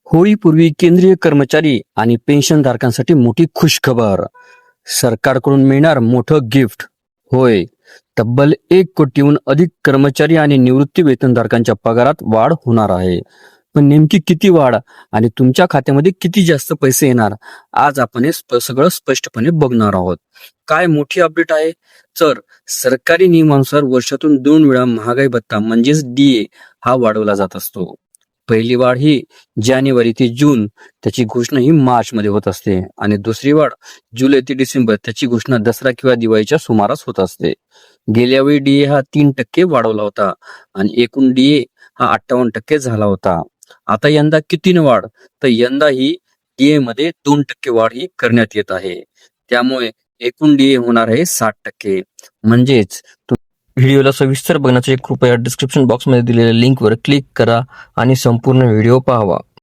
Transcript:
होळीपूर्वी केंद्रीय कर्मचारी आणि पेन्शनधारकांसाठी मोठी खुशखबर. सरकारकडून मिळणार मोठं गिफ्ट. होय, तब्बल 1 कोटीहून अधिक कर्मचारी आणि निवृत्ती वेतनधारकांच्या पगारात वाढ होणार आहे. पण नेमकी किती वाढ आणि तुमच्या खात्यामध्ये किती जास्त पैसे येणार, आज आपण हे सगळं स्पष्टपणे बघणार आहोत. काय मोठी अपडेट आहे? तर सरकारी नियमानुसार वर्षातून 2 वेळा महागाई भत्ता म्हणजेच DA हा वाढवला जात असतो. पहिली वाढ ही जानेवारी ते जून, त्याची घोषणा ही मार्च मध्ये होत असते आणि दुसरी वाढ जुलै ते डिसेंबर, त्याची घोषणा दसरा किंवा दिवाळीच्या सुमारास होत असते. गेल्या वेळी DA हा 3% वाढवला होता आणि एकूण DA हा 58% झाला होता. आता यंदा कितीने वाढ? तर यंदा ही DA मध्ये 2% वाढ ही करण्यात येत आहे. त्यामुळे एकूण DA होणार आहे 60%. म्हणजेच व्हिडिओला सविस्तर बघण्यासाठी कृपया डिस्क्रिप्शन बॉक्समध्ये दिलेल्या लिंकवर क्लिक करा आणि संपूर्ण व्हिडिओ पाहावा.